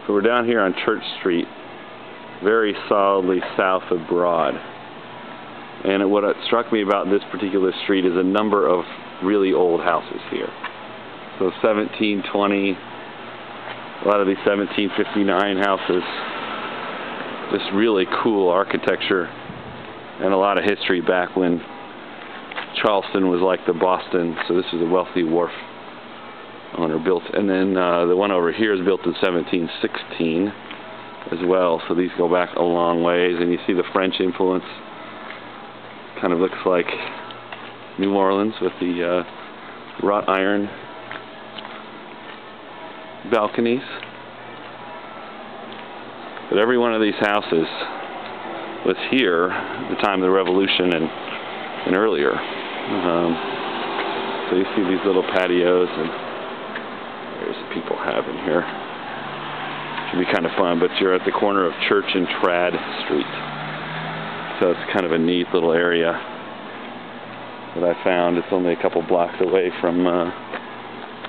So we're down here on Church Street, very solidly south of Broad. And what struck me about this particular street is a number of really old houses here. So 1720, a lot of these 1759 houses, just really cool architecture and a lot of history back when Charleston was like the Boston. So this is a wealthy wharf owner built, and then the one over here is built in 1716 as well. So these go back a long ways, and you see the French influence. Kind of looks like New Orleans with the wrought iron balconies. But every one of these houses was here at the time of the Revolution and earlier. So you see these little patios, and there's people have in here. Should be kind of fun, but you're at the corner of Church and Trad Street. So it's kind of a neat little area that I found. It's only a couple blocks away from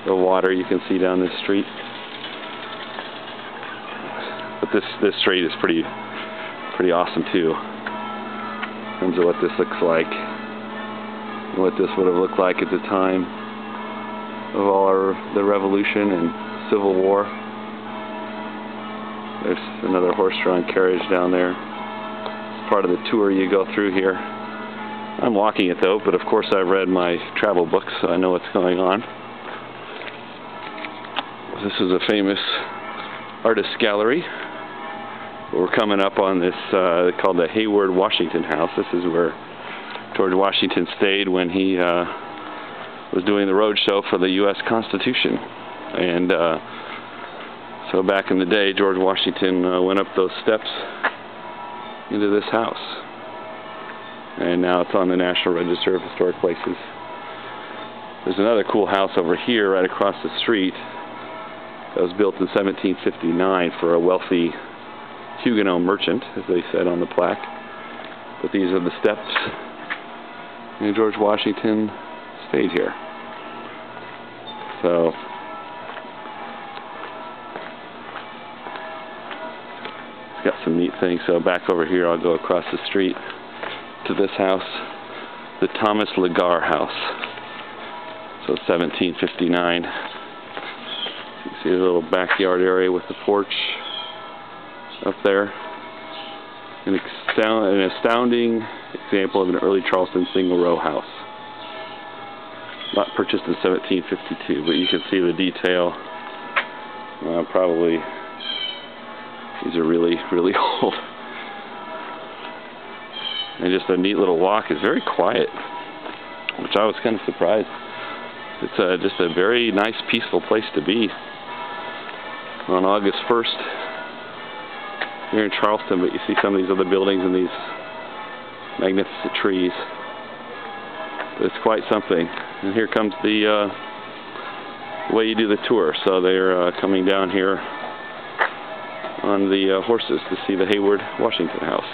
the water you can see down this street. But this street is pretty awesome too, in terms of what this looks like, and what this would have looked like at the time of the Revolution and Civil War. There's another horse-drawn carriage down there. It's part of the tour you go through here. I'm walking it though, but of course I've read my travel books, so I know what's going on. This is a famous artist gallery. We're coming up on this called the Hayward Washington House. This is where George Washington stayed when he was doing the road show for the U.S. Constitution. And so back in the day, George Washington went up those steps into this house. And now it's on the National Register of Historic Places. There's another cool house over here right across the street that was built in 1759 for a wealthy Huguenot merchant, as they said on the plaque. But these are the steps, and George Washington stayed here. So it's got some neat things. So back over here, I'll go across the street to this house, the Thomas Lagar House. So 1759. You see the little backyard area with the porch up there. An astounding example of an early Charleston single-row house. Not purchased in 1752, but you can see the detail. Probably these are really, really old. And just a neat little walk. It's very quiet, which I was kind of surprised. It's just a very nice, peaceful place to be on August 1st here in Charleston, but you see some of these other buildings and these magnificent trees. But it's quite something. And here comes the way you do the tour. So they're coming down here on the horses to see the Hayward Washington House.